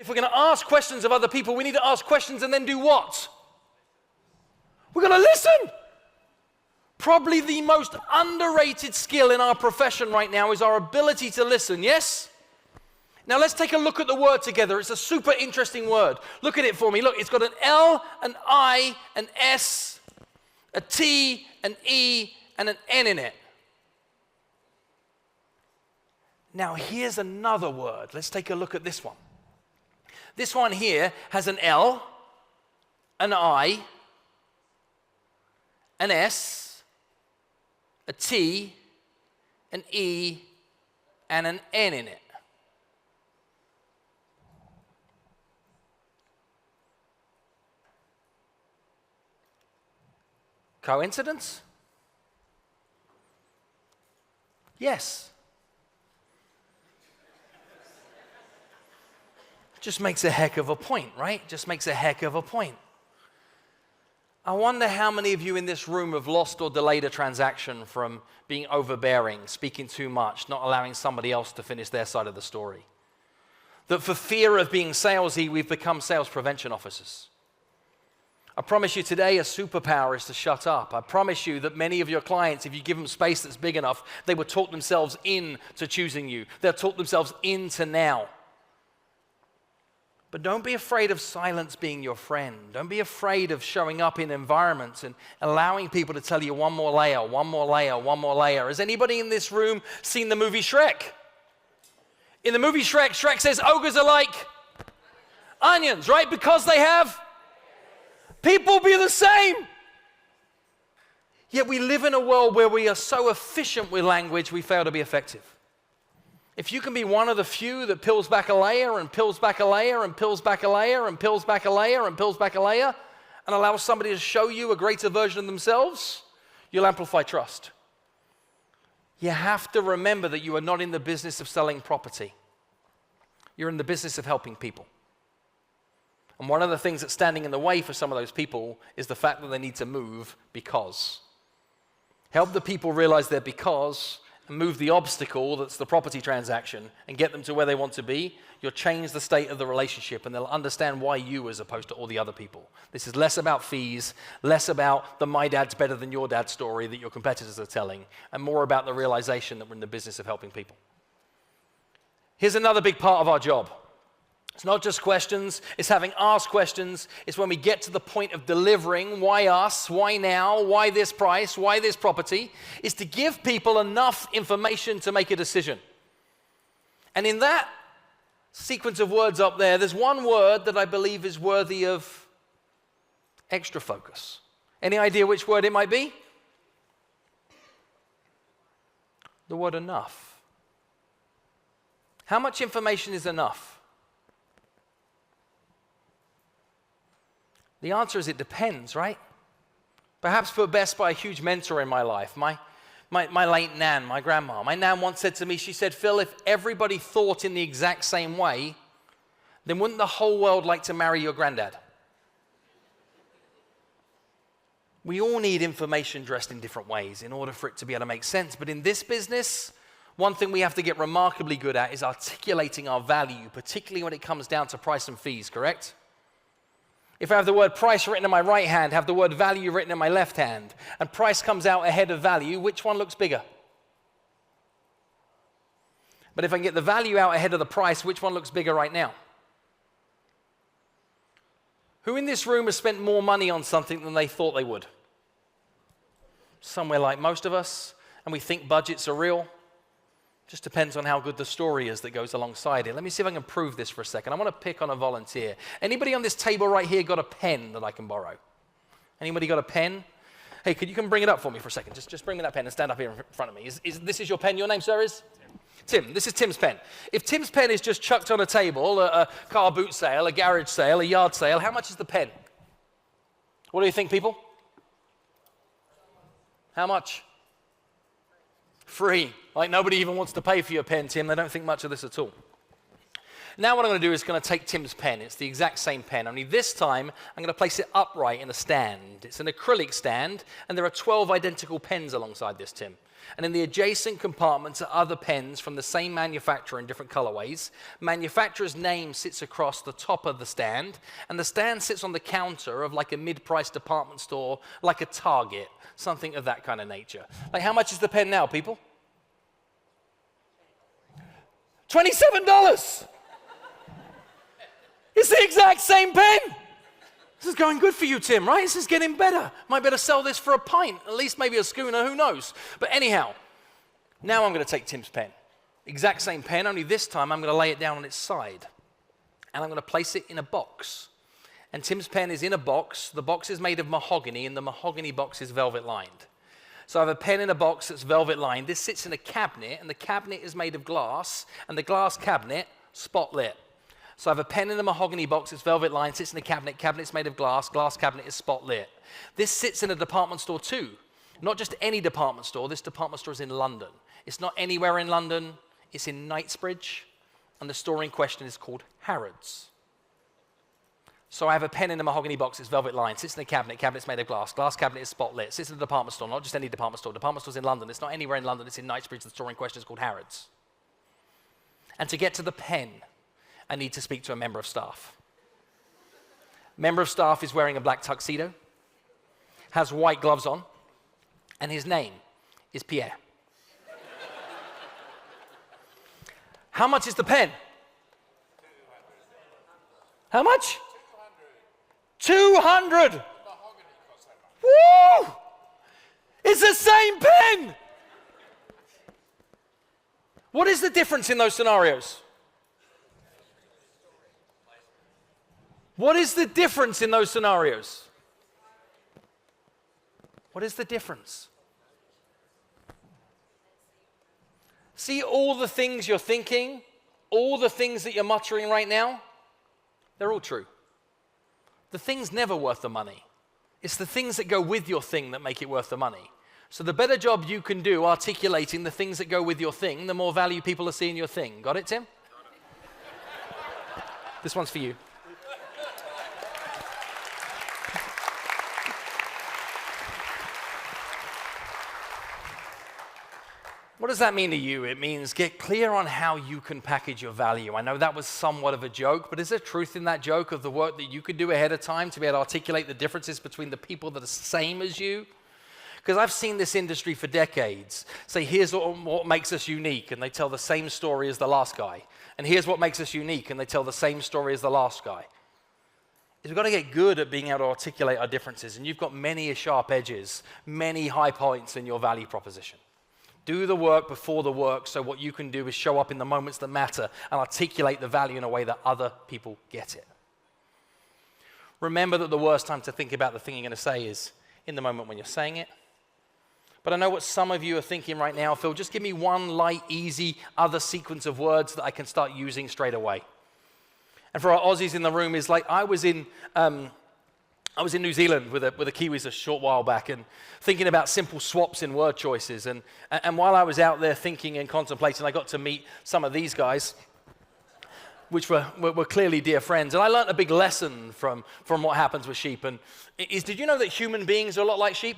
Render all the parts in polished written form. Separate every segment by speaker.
Speaker 1: if we're going to ask questions of other people, we need to ask questions and then do what? We're going to listen. Probably the most underrated skill in our profession right now is our ability to listen, yes? Now let's take a look at the word together. It's a super interesting word. Look at it for me. Look, it's got an L, an I, an S, a T, an E, and an N in it. Now here's another word. Let's take a look at this one. This one here has an L, an I, an S, a T, an E, and an N in it. Coincidence? Yes. Just makes a heck of a point, right? Just makes a heck of a point. I wonder how many of you in this room have lost or delayed a transaction from being overbearing, speaking too much, not allowing somebody else to finish their side of the story. That for fear of being salesy, we've become sales prevention officers. I promise you today a superpower is to shut up. I promise you that many of your clients, if you give them space that's big enough, they will talk themselves into choosing you. They'll talk themselves into now. But don't be afraid of silence being your friend. Don't be afraid of showing up in environments and allowing people to tell you one more layer, one more layer, one more layer. Has anybody in this room seen the movie Shrek? In the movie Shrek, Shrek says ogres are like onions, right? Because they have people be the same. Yet we live in a world where we are so efficient with language, we fail to be effective. If you can be one of the few that peels back a layer and peels back a layer and peels back a layer and peels back a layer and peels back a layer and allow somebody to show you a greater version of themselves, you'll amplify trust. You have to remember that you are not in the business of selling property. You're in the business of helping people. And one of the things that's standing in the way for some of those people is the fact that they need to move because. Help the people realize their because and move the obstacle that's the property transaction and get them to where they want to be. You'll change the state of the relationship and they'll understand why you as opposed to all the other people. This is less about fees, less about the my dad's better than your dad story that your competitors are telling, and more about the realization that we're in the business of helping people. Here's another big part of our job. It's not just questions, it's having asked questions. It's when we get to the point of delivering, why us, why now, why this price, why this property, is to give people enough information to make a decision. And in that sequence of words up there, there's one word that I believe is worthy of extra focus. Any idea which word it might be? The word enough. How much information is enough? The answer is it depends, right? Perhaps put best by a huge mentor in my life, my late Nan, my grandma. My Nan once said to me, she said, Phil, if everybody thought in the exact same way, then wouldn't the whole world like to marry your granddad? We all need information dressed in different ways in order for it to be able to make sense. But in this business, one thing we have to get remarkably good at is articulating our value, particularly when it comes down to price and fees, correct? If I have the word price written in my right hand, have the word value written in my left hand, and price comes out ahead of value, which one looks bigger? But if I can get the value out ahead of the price, which one looks bigger right now? Who in this room has spent more money on something than they thought they would? Somewhere like most of us, and we think budgets are real. Just depends on how good the story is that goes alongside it. Let me see if I can prove this for a second. I want to pick on a volunteer. Anybody on this table right here got a pen that I can borrow? Anybody got a pen? Hey, you can bring it up for me for a second. Just bring me that pen and stand up here in front of me. This is your pen? Your name, sir, is? Tim. This is Tim's pen. If Tim's pen is just chucked on a table, a car boot sale, a garage sale, a yard sale, how much is the pen? What do you think, people? How much? Free. Like nobody even wants to pay for your pen, Tim. They don't think much of this at all. Now what I'm going to do is going to take Tim's pen. It's the exact same pen, only this time I'm going to place it upright in a stand. It's an acrylic stand, and there are 12 identical pens alongside this, Tim. And in the adjacent compartments are other pens from the same manufacturer in different colorways. Manufacturer's name sits across the top of the stand, and the stand sits on the counter of like a mid-price department store, like a Target, something of that kind of nature. Like, how much is the pen now, people? $27. It's the exact same pen. This is going good for you, Tim, right? This is getting better. Might better sell this for a pint, at least maybe a schooner, who knows? But anyhow, now I'm going to take Tim's pen. Exact same pen, only this time I'm going to lay it down on its side. And I'm going to place it in a box. And Tim's pen is in a box. The box is made of mahogany, and the mahogany box is velvet lined. So I have a pen in a box that's velvet lined. This sits in a cabinet, and the cabinet is made of glass, and the glass cabinet, spot lit. So I have a pen in a mahogany box, it's velvet lined, sits in a cabinet, cabinet's made of glass cabinet is spot lit. This sits in a department store too. Not just any department store, this department store is in London. It's not anywhere in London, it's in Knightsbridge, and the store in question is called Harrods. So I have a pen in a mahogany box, it's velvet lined, sits in a cabinet, cabinet's made of glass cabinet is spot lit, sits in a department store, not just any department store's in London, it's not anywhere in London, it's in Knightsbridge, the store in question is called Harrods. And to get to the pen, I need to speak to a member of staff. Member of staff is wearing a black tuxedo, has white gloves on, and his name is Pierre. How much is the pen? How much? 200. Woo! It's the same pen. What is the difference in those scenarios? What is the difference in those scenarios? What is the difference? See all the things you're thinking, all the things that you're muttering right now, they're all true. The thing's never worth the money. It's the things that go with your thing that make it worth the money. So the better job you can do articulating the things that go with your thing, the more value people are seeing your thing. Got it, Tim? This one's for you. What does that mean to you? It means get clear on how you can package your value. I know that was somewhat of a joke, but is there truth in that joke of the work that you could do ahead of time to be able to articulate the differences between the people that are the same as you? Because I've seen this industry for decades say, here's what makes us unique, and they tell the same story as the last guy. And here's what makes us unique, and they tell the same story as the last guy. We've got to get good at being able to articulate our differences, and you've got many sharp edges, many high points in your value proposition. Do the work before the work, so what you can do is show up in the moments that matter and articulate the value in a way that other people get it. Remember that the worst time to think about the thing you're going to say is in the moment when you're saying it. But I know what some of you are thinking right now, Phil, just give me one light, easy, other sequence of words that I can start using straight away. And for our Aussies in the room, is like I was in New Zealand with the Kiwis a short while back and thinking about simple swaps in word choices. And while I was out there thinking and contemplating, I got to meet some of these guys, which were clearly dear friends. And I learned a big lesson from what happens with sheep. And did you know that human beings are a lot like sheep?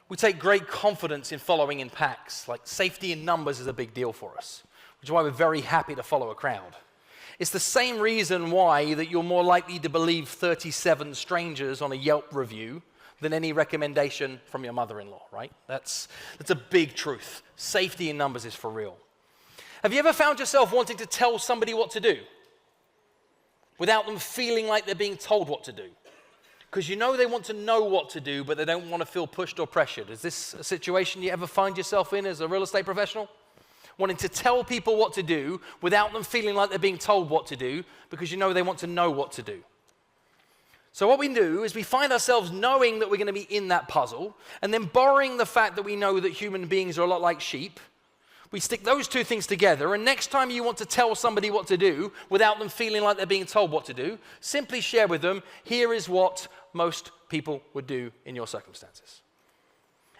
Speaker 1: We take great confidence in following in packs. Like safety in numbers is a big deal for us, which is why we're very happy to follow a crowd. It's the same reason why that you're more likely to believe 37 strangers on a Yelp review than any recommendation from your mother-in-law, right? That's a big truth. Safety in numbers is for real. Have you ever found yourself wanting to tell somebody what to do without them feeling like they're being told what to do? Because you know they want to know what to do, but they don't want to feel pushed or pressured. Is this a situation you ever find yourself in as a real estate professional? Wanting to tell people what to do without them feeling like they're being told what to do because you know they want to know what to do. So what we do is we find ourselves knowing that we're going to be in that puzzle and then borrowing the fact that we know that human beings are a lot like sheep. We stick those two things together, and next time you want to tell somebody what to do without them feeling like they're being told what to do, simply share with them, here is what most people would do in your circumstances.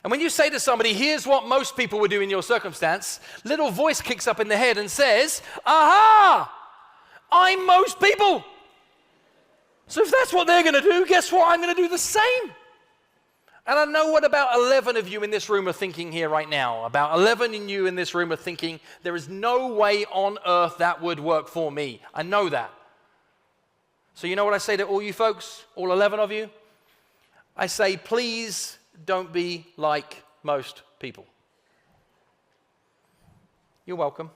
Speaker 1: And when you say to somebody, here's what most people would do in your circumstance, little voice kicks up in the head and says, aha, I'm most people. So if that's what they're going to do, guess what? I'm going to do the same. And I know what about 11 of you in this room are thinking here right now. About 11 of you in this room are thinking, there is no way on earth that would work for me. I know that. So you know what I say to all you folks, all 11 of you? I say, please don't be like most people. You're welcome.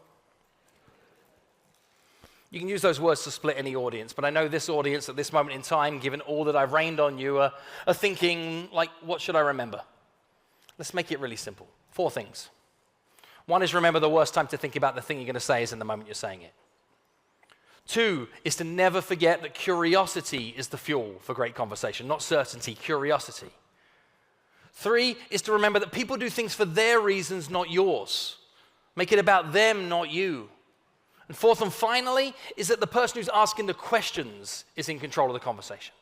Speaker 1: You can use those words to split any audience, but I know this audience at this moment in time, given all that I've rained on you, are thinking, like, what should I remember? Let's make it really simple. 4 things. 1 is remember the worst time to think about the thing you're going to say is in the moment you're saying it. 2 is to never forget that curiosity is the fuel for great conversation, not certainty, curiosity. 3 is to remember that people do things for their reasons, not yours. Make it about them, not you. And 4th and finally is that the person who's asking the questions is in control of the conversation.